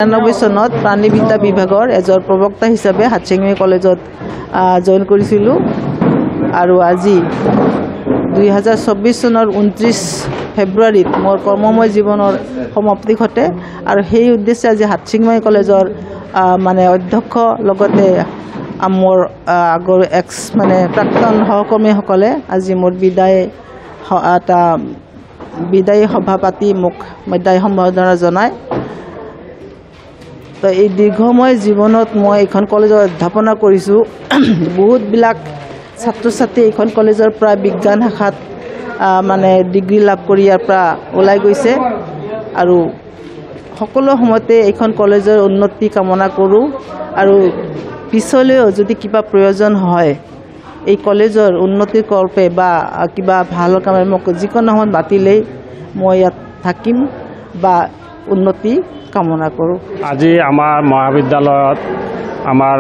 ৯৯ চনত প্ৰাণীবিদ্যা বিভাগৰ এজন প্ৰবক্তা হিচাপে হাটশিঙি কলেজত জইন কৰিছিলোঁ আৰু আজি 2024 চনৰ 29 ফেব্ৰুৱাৰীত মোৰ কৰ্মময় জীৱনৰ সমাপ্তি ঘটে আৰু সেই উদ্দেশ্যে আজি হাটশিঙি কলেজৰ অধ্যক্ষ লগতে মোৰ আগৰ প্ৰাক্তন সহকৰ্মীসকলে আজি মোৰ বিদায়ী সভা পাতি মোক বিদায় সম্বৰ্ধনা জনায়। তো এই দীৰ্ঘময় জীৱনত মই এইখন কলেজত অধ্যাপনা কৰিছোঁ। বহুতবিলাক ছাত্ৰ ছাত্ৰী এইখন কলেজৰ পৰা বিজ্ঞান শাখাত ডিগ্ৰী লাভ কৰি ইয়াৰ পৰা ওলাই গৈছে আৰু সকলো সময়তে এইখন কলেজৰ উন্নতি কামনা কৰোঁ আৰু পিছলৈও যদি কিবা প্ৰয়োজন হয় এই কলেজৰ উন্নতিৰ কল্পে বা কিবা ভাল কামে মোক যিকোনো সময়ত মাতিলেই মই ইয়াত থাকিম বা উন্নতি কামনা কৰোঁ। আজি আমাৰ মহাবিদ্যালয়ত আমাৰ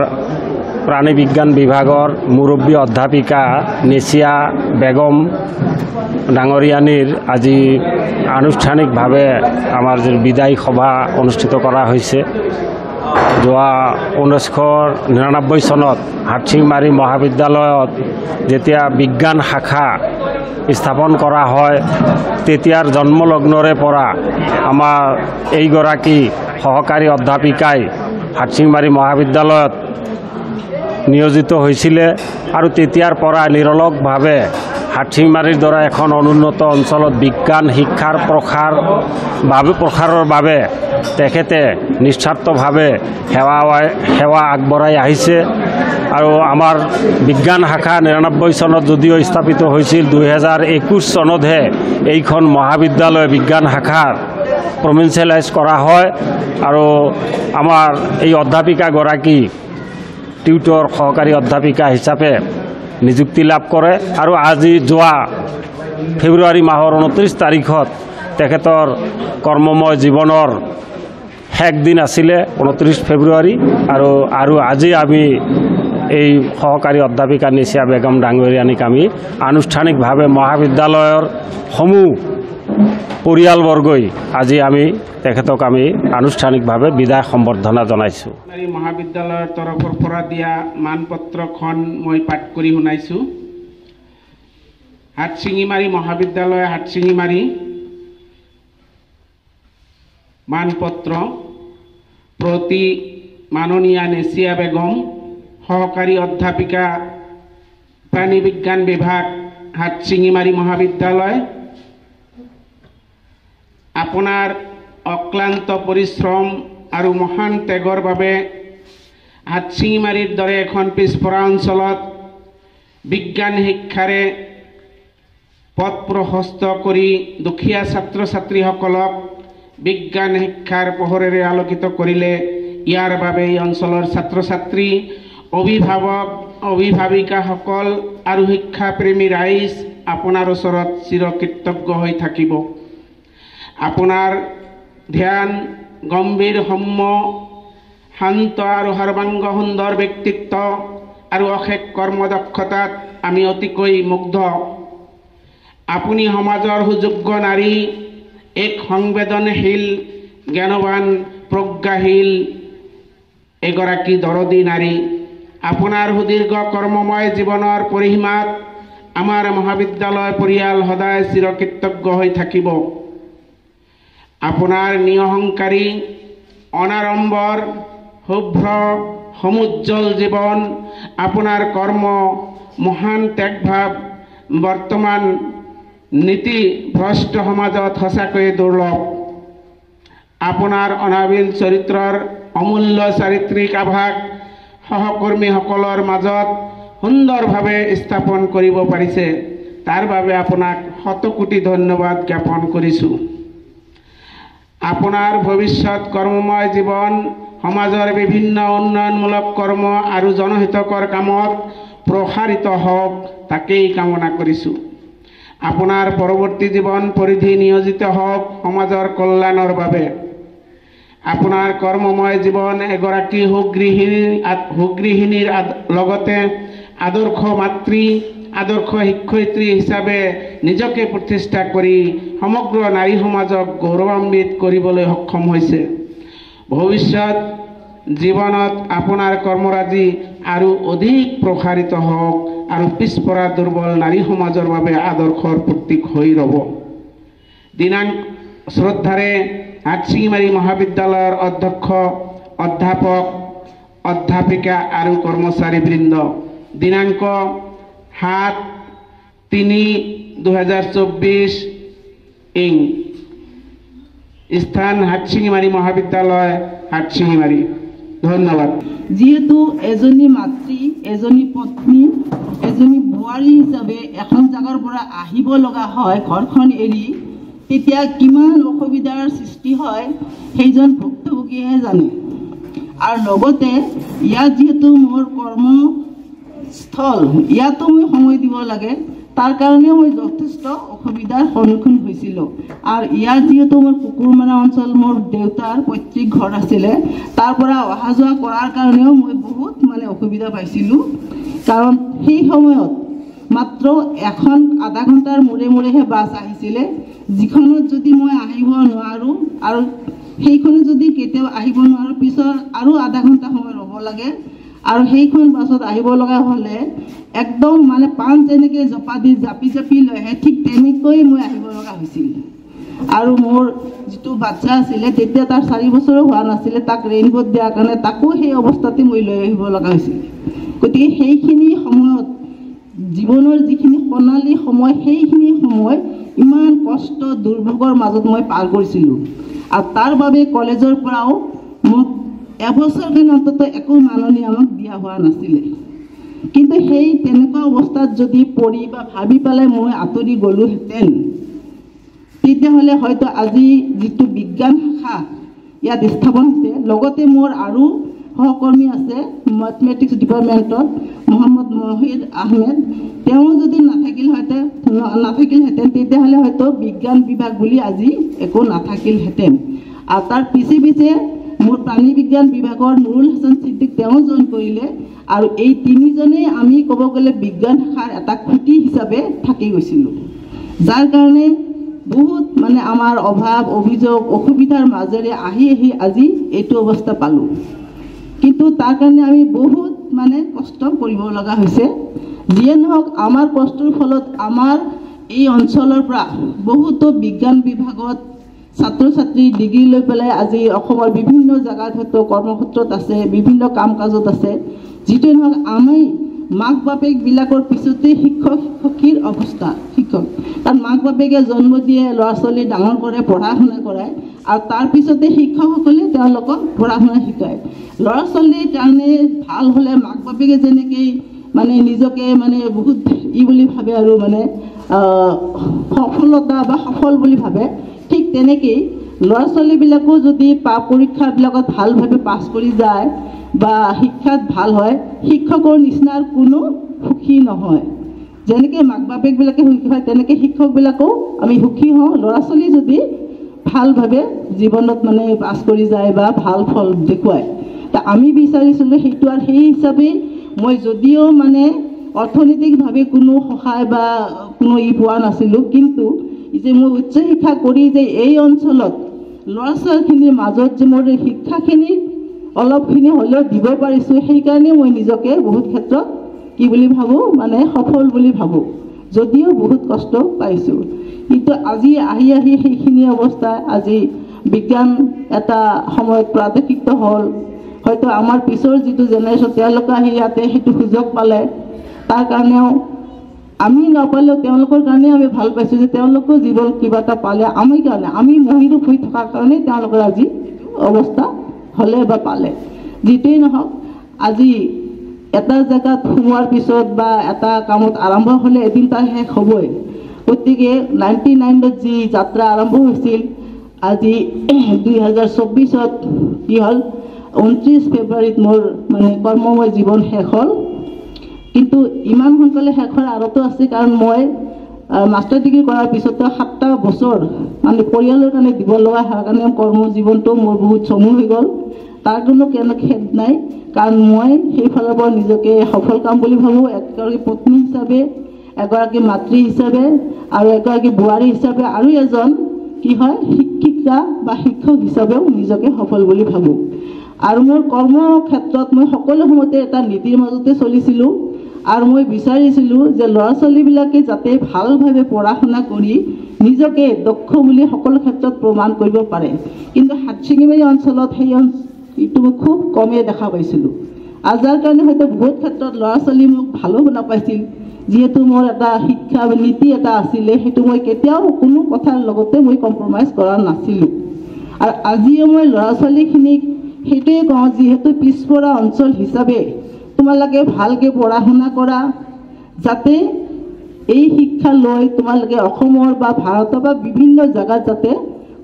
প্ৰাণী বিজ্ঞান বিভাগৰ মুৰব্বী অধ্যাপিকা নেচিয়া বেগম ডাঙৰীয়ানীৰ আজি আনুষ্ঠানিকভাৱে আমাৰ বিদায়ী সভা অনুষ্ঠিত কৰা হৈছে। যোৱা 1999 চনত হাটশিঙি মহাবিদ্যালয়ত যেতিয়া বিজ্ঞান শাখা স্থাপন কৰা হয় তেতিয়াৰ জন্মলগ্নৰে পৰা আমাৰ এইগৰাকী সহকাৰী অধ্যাপিকাই হাটশিঙি মহাবিদ্যালয়ত নিয়োজিত হৈছিলে আৰু তেতিয়াৰ পৰা নিৰলসভাৱে হাটশিঙিৰ দৰে এখন অনুন্নত অঞ্চলত বিজ্ঞান শিক্ষাৰ প্ৰসাৰৰ বাবে তেখেতে নিস্বাৰ্থভাৱে সেৱা আগবঢ়াই আহিছে আৰু আমাৰ বিজ্ঞান শাখা 99 চনত যদিও স্থাপিত হৈছিল 2021 চনতহে এইখন মহাবিদ্যালয় বিজ্ঞান শাখাৰ প্ৰভিন্সিয়েলাইজ কৰা হয় আৰু আমাৰ এই অধ্যাপিকাগৰাকী টিউটৰ সহকাৰী অধ্যাপিকা হিচাপে নিযুক্তি লাভ কৰে আৰু আজি যোৱা ফেব্ৰুৱাৰী মাহৰ 29 তাৰিখত তেখেতৰ কৰ্মময় জীৱনৰ শেষ দিন আছিলে 29 ফেব্ৰুৱাৰী আৰু আজি আমি এই সহকাৰী অধ্যাপিকা নেচিয়া বেগম ডাঙৰীয়ানীক আমি আনুষ্ঠানিকভাৱে মহাবিদ্যালয়ৰ সমূহ পৰিয়ালবৰ্গই আজি আমি তেখেতক আমি আনুষ্ঠানিকভাৱে বিদায় সম্বৰ্ধনা জনাইছোঁ। মহাবিদ্যালয়ৰ তৰফৰ পৰা দিয়া মানপত্ৰখন মই পাঠ কৰি শুনাইছোঁ। হাটশিঙি মহাবিদ্যালয় হাটশিঙি মানপত্ৰ প্ৰতি মাননীয়া নেচিয়া বেগম সহকাৰী অধ্যাপিকা প্ৰাণী বিজ্ঞান বিভাগ হাটশিঙি মহাবিদ্যালয়, আপোনাৰ অক্লান্ত পৰিশ্ৰম আৰু মহান ত্যাগৰ বাবে হাটশিঙিৰ দৰে এখন পিছপৰা অঞ্চলত বিজ্ঞান শিক্ষাৰে পথ প্ৰশস্ত কৰি দুখীয়া ছাত্ৰ ছাত্ৰীসকলক বিজ্ঞান শিক্ষাৰ পোহৰেৰে আলোকিত কৰিলে। ইয়াৰ বাবে এই অঞ্চলৰ ছাত্ৰ ছাত্ৰী অভিভাৱক অভিভাৱিকাসকল আৰু শিক্ষাপ্ৰেমী ৰাইজ আপোনাৰ ওচৰত চিৰকৃতজ্ঞ হৈ থাকিব। আপোনাৰ ধ্যান গম্ভীৰ সৌম্য শান্ত আৰু সৰ্বাংগ সুন্দৰ ব্যক্তিত্ব আৰু অশেষ কৰ্মদক্ষতাত আমি অতিকৈ মুগ্ধ। আপুনি সমাজৰ সুযোগ্য নাৰী, এক সংবেদনশীল জ্ঞানৱান প্ৰজ্ঞাশীল এগৰাকী দৰদী নাৰী। আপোনাৰ সুদীৰ্ঘ কৰ্মময় জীৱনৰ পৰিসীমাত আমাৰ মহাবিদ্যালয় পৰিয়াল সদায় চিৰকৃতজ্ঞ হৈ থাকিব। আপোনাৰ নিৰহংকাৰী অনাড়ম্বৰ শুভ্ৰ সমুজ্জ্বল জীৱন, আপোনাৰ কৰ্ম মহান ত্যাগভাৱ বৰ্তমান নীতিভ্ৰষ্ট সমাজত সঁচাকৈয়ে দুৰ্লভ। আপোনাৰ অনাবিল চৰিত্ৰৰ অমূল্য চাৰিত্ৰিক আভাস সহকৰ্মীসকলৰ মাজত সুন্দৰভাৱে স্থাপন কৰিব পাৰিছে, তাৰ বাবে আপোনাক শতকোটি ধন্যবাদ জ্ঞাপন কৰিছোঁ। আপোনাৰ ভৱিষ্যত কৰ্মময় জীৱন সমাজৰ বিভিন্ন উন্নয়নমূলক কৰ্ম আৰু জনহিতকৰ কামত প্ৰসাৰিত হওক, তাকেই কামনা কৰিছোঁ। আপোনাৰ পৰৱৰ্তী জীৱন পৰিধি নিয়োজিত হওক সমাজৰ কল্যাণৰ বাবে। আপোনাৰ কৰ্মময় জীৱন এগৰাকী সুগৃহিণীৰ লগতে আদৰ্শ মাতৃ আদৰ্শ শিক্ষয়িত্ৰী হিচাপে নিজকে প্ৰতিষ্ঠা কৰি সমগ্ৰ নাৰী সমাজক গৌৰৱান্বিত কৰিবলৈ সক্ষম হৈছে। ভৱিষ্যত জীৱনত আপোনাৰ কৰ্মৰাজি আৰু অধিক প্ৰসাৰিত হওক আৰু পিছপৰা দুৰ্বল নাৰী সমাজৰ বাবে আদৰ্শৰ প্ৰতীক হৈ ৰ'ব। দিনাংক শ্ৰদ্ধাৰে হাটশিঙিমাৰী মহাবিদ্যালয়ৰ অধ্যক্ষ, অধ্যাপক, অধ্যাপিকা আৰু কৰ্মচাৰীবৃন্দ, দিনাংক 7/3/2024 ইং স্থান হাটশিঙিমাৰী মহাবিদ্যালয়, হাটশিঙিমাৰী। ধন্যবাদ। যিহেতু এজনী মাতৃ, এজনী পত্নী, এজনী বোৱাৰী হিচাপে এখন জাগাৰ পৰা আহিব লগা হয় ঘৰখন এৰি, তেতিয়া কিমান অসুবিধাৰ সৃষ্টি হয় সেইজন ভুক্তভোগীয়েহে জানে। আৰু লগতে ইয়াত যিহেতু মোৰ কৰ্মস্থল, ইয়াতো মই সময় দিব লাগে, তাৰ কাৰণেও মই যথেষ্ট অসুবিধাৰ সন্মুখীন হৈছিলোঁ। আৰু ইয়াত যিহেতু মোৰ কুকুৰমাৰা অঞ্চল, মোৰ দেউতাৰ পৈতৃক ঘৰ আছিলে, তাৰ পৰা অহা যোৱা কৰাৰ কাৰণেও মই বহুত অসুবিধা পাইছিলোঁ। কাৰণ সেই সময়ত মাত্ৰ এখন আধা ঘণ্টাৰ মূৰে মূৰেহে বাছ আহিছিলে, যিখনত যদি মই আহিব নোৱাৰোঁ আৰু সেইখনত যদি কেতিয়াও আহিব নোৱাৰোঁ, পিছত আৰু আধা ঘণ্টা সময় ৰ'ব লাগে। আৰু সেইখন বাছত আহিব লগা হ'লে একদম পাণ যেনেকৈ জপা দি জাপি জাপি লৈ আহে, ঠিক তেনেকৈ মই আহিব লগা হৈছিল। আৰু মোৰ যিটো বাচ্চা আছিলে, তেতিয়া তাৰ 4 বছৰো হোৱা নাছিলে, তাক ৰেইনকোট দিয়াৰ কাৰণে তাকো সেই অৱস্থাতে মই লৈ আহিব লগা হৈছিল। গতিকে সেইখিনি সময়ত জীৱনৰ যিখিনি সোণালী সময়, সেইখিনি সময় ইমান কষ্ট দুৰ্ভোগৰ মাজত মই পাৰ কৰিছিলোঁ। আৰু তাৰ বাবে কলেজৰ পৰাও মোক এবছৰ দিন অন্তত একো মাননি আমাক দিয়া হোৱা নাছিলে। কিন্তু সেই তেনেকুৱা অৱস্থাত যদি পঢ়ি বা ভাবি পেলাই মই আঁতৰি গ'লোহেঁতেন, তেতিয়াহ'লে হয়তো আজি যিটো বিজ্ঞান শাখা ইয়াত স্থাপন হৈছে, লগতে মোৰ আৰু সহকৰ্মী আছে মেথমেটিক্স ডিপাৰ্টমেণ্টত, মহম্মদ মহিদ আহমেদ, তেওঁ যদি নাথাকিলহেঁতেন তেতিয়াহ'লে হয়তো বিজ্ঞান বিভাগ বুলি আজি একো নাথাকিলহেঁতেন। আৰু তাৰ পিছে পিছে মোৰ প্ৰাণী বিজ্ঞান বিভাগৰ নুৰুল হাছান ছিদ্দিক তেওঁ জইন কৰিলে। আৰু এই তিনিজনেই আমি ক'ব গ'লে বিজ্ঞান শাখাৰ এটা খুঁটি হিচাপে থাকি গৈছিলোঁ, যাৰ কাৰণে বহুত আমাৰ অভাৱ, অভিযোগ, অসুবিধাৰ মাজেৰে আহি আহি আজি এইটো অৱস্থা পালোঁ। কিন্তু তাৰ কাৰণে আমি বহুত কষ্ট কৰিব লগা হৈছে। যিয়ে নহওক, আমাৰ কষ্টৰ ফলত আমাৰ এই অঞ্চলৰ পৰা বহুতো বিজ্ঞান বিভাগত ছাত্ৰ ছাত্ৰী ডিগ্ৰী লৈ পেলাই আজি অসমৰ বিভিন্ন জেগাত হয়তো কৰ্মক্ষেত্ৰত আছে, বিভিন্ন কাম কাজত আছে। যিটোৱে নহওক, আমি মাক বাপেকবিলাকৰ পিছতে শিক্ষকীৰ অৱস্থা। কাৰণ মাক বাপেকে জন্ম দিয়ে, ল'ৰা ছোৱালী ডাঙৰ কৰে, পঢ়া শুনা কৰায়, আৰু তাৰ পিছতে শিক্ষকসকলে তেওঁলোকক পঢ়া শুনা শিকায়। ল'ৰা ছোৱালীৰ কাৰণে ভাল হ'লে মাক বাপেকে যেনেকৈ নিজকে বহুত বুলি ভাবে আৰু সফলতা বা সফল বুলি ভাবে, ঠিক তেনেকেই ল'ৰা ছোৱালীবিলাকো যদি পৰীক্ষাবিলাকত ভালভাৱে পাছ কৰি যায় বা শিক্ষাত ভাল হয়, শিক্ষকৰ নিচিনাৰ কোনো সুখী নহয়। যেনেকৈ মাক বাপেকবিলাকে সুখী হয়, তেনেকৈ শিক্ষকবিলাকেও আমি সুখী হওঁ ল'ৰা ছোৱালী যদি ভালভাৱে জীৱনত পাছ কৰি যায় বা ভাল ফল দেখুৱায়। আমি বিচাৰিছিলোঁ সেইটো। আৰু সেই হিচাপে মই যদিও অৰ্থনৈতিকভাৱে কোনো সহায় বা কোনো পোৱা নাছিলোঁ, কিন্তু যে মই উচ্চ শিক্ষা কৰি যে এই অঞ্চলত ল'ৰা ছোৱালীখিনিৰ মাজত যে মোৰ শিক্ষাখিনি অলপখিনি হ'লেও দিব পাৰিছোঁ, সেইকাৰণে মই নিজকে বহুত ক্ষেত্ৰত কি বুলি ভাবোঁ, সফল বুলি ভাবোঁ, যদিও বহুত কষ্ট পাইছোঁ। কিন্তু আজি আহি আহি সেইখিনি অৱস্থা, আজি বিজ্ঞান এটা সময়ত প্ৰাদেশিকত হ'ল। হয়তো আমাৰ পিছৰ যিটো জেনেৰেশ্যন, তেওঁলোকে আহি ইয়াতে সেইটো সুযোগ পালে, তাৰ কাৰণেও আমি নাপালেও তেওঁলোকৰ কাৰণে আমি ভাল পাইছোঁ যে তেওঁলোকেও জীৱন কিবা এটা পালে। আমি মহিৰূপ হৈ থকাৰ কাৰণে তেওঁলোকৰ আজি অৱস্থা হ'লে বা পালে। যিটোৱেই নহওক, আজি এটা জেগাত সোমোৱাৰ পিছত বা এটা কামত আৰম্ভ হ'লে এদিন তাৰ শেষ হ'বই। গতিকে 99ত যি যাত্ৰা আৰম্ভ হৈছিল, আজি 2024ত কি হ'ল, 29 ফেব্ৰুৱাৰীত মোৰ কৰ্মময় জীৱন শেষ হ'ল। কিন্তু ইমান সোনকালে শেষ হোৱাৰ আঁৰতো আছে, কাৰণ মই মাষ্টাৰ ডিগ্ৰী কৰাৰ পিছতো 7টা বছৰ পৰিয়ালৰ কাৰণে দিব লগা হোৱাৰ কাৰণে কৰ্মজীৱনটো মোৰ বহুত চমু হৈ গ'ল। তাৰ কোনো খেদ নাই, কাৰণ মই সেইফালৰ পৰা নিজকে সফল কাম বুলি ভাবোঁ। এগৰাকী পত্নী হিচাপে, এগৰাকী মাতৃ হিচাপে, আৰু এগৰাকী বোৱাৰী হিচাপে, আৰু এজন কি হয় শিক্ষিক শিক্ষিকা বা শিক্ষক হিচাপেও নিজকে সফল বুলি ভাবোঁ। আৰু মোৰ কৰ্মক্ষেত্ৰত মই সকলো সময়তে এটা নীতিৰ মাজতে চলিছিলোঁ আৰু মই বিচাৰিছিলোঁ যে ল'ৰা ছোৱালীবিলাকে যাতে ভালভাৱে পঢ়া শুনা কৰি নিজকে দক্ষ বুলি সকলো ক্ষেত্ৰত প্ৰমাণ কৰিব পাৰে। কিন্তু হাটশিঙিমাৰী অঞ্চলত এইটো মই খুব কমেই দেখা পাইছিলোঁ। আৰু যাৰ কাৰণে হয়তো বহুত ক্ষেত্ৰত ল'ৰা ছোৱালী মোক ভালো নাপাইছিল, যিহেতু মোৰ এটা শিক্ষা নীতি এটা আছিলে, সেইটো মই কেতিয়াও কোনো কথাৰ লগতে মই কম্প্ৰমাইজ কৰা নাছিলোঁ। আৰু আজিও মই ল'ৰা ছোৱালীখিনিক সেইটোৱে কওঁ, যিহেতু পিছপৰা অঞ্চল হিচাপে তোমালোকে ভালকৈ পঢ়া শুনা কৰা, যাতে এই শিক্ষা লৈ তোমালোকে অসমৰ বা ভাৰতৰ বা বিভিন্ন জেগাত যাতে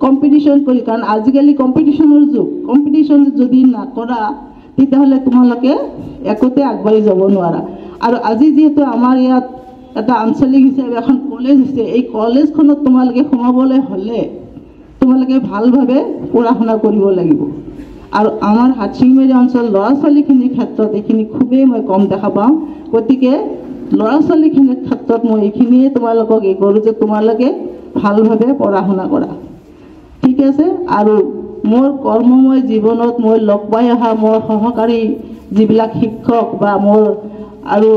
কম্পিটিশ্যন কৰি, কাৰণ আজিকালি কম্পিটিশ্যনৰ যুগ, কম্পিটিশ্যন যদি নকৰা তেতিয়াহ'লে তোমালোকে একোতে আগবাঢ়ি যাব নোৱাৰা। আৰু আজি যিহেতু আমাৰ ইয়াত এটা আঞ্চলিক হিচাপে এখন কলেজ হৈছে, এই কলেজখনত তোমালোকে সোমাবলৈ হ'লে তোমালোকে ভালভাৱে পঢ়া শুনা কৰিব লাগিব। আৰু আমাৰ হাটশিঙিমাৰী অঞ্চল ল'ৰা ছোৱালীখিনিৰ ক্ষেত্ৰত এইখিনি খুবেই মই কম দেখা পাওঁ। গতিকে ল'ৰা ছোৱালীখিনিৰ ক্ষেত্ৰত মই এইখিনিয়ে তোমালোকক কৰোঁ যে তোমালোকে ভালভাৱে পঢ়া শুনা কৰা, ঠিক আছে। আৰু মোৰ কৰ্মময় জীৱনত মই লগ পাই অহা মোৰ সহকাৰী যিবিলাক শিক্ষক বা মোৰ আৰু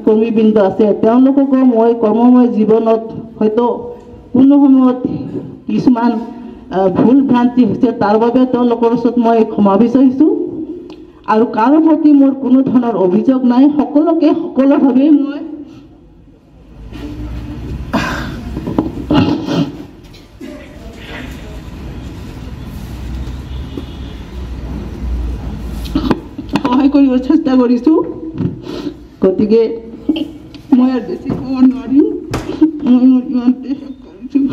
কৰ্মীবৃন্দ আছে, তেওঁলোককো মই কৰ্মময় জীৱনত হয়তো কোনো সময়ত কিছুমান ভুল ভ্ৰান্তি হৈছে, তাৰ বাবে তেওঁলোকৰ ওচৰত মই ক্ষমা বিচাৰিছোঁ। আৰু কাৰো প্ৰতি মোৰ কোনো ধৰণৰ অভিযোগ নাই, সকলোকে সকলোভাৱেই মই সহায় কৰিব চেষ্টা কৰিছোঁ। গতিকে মই আৰু বেছি ক'ব নোৱাৰিম, মই ইমানতে শেষ কৰিছোঁ।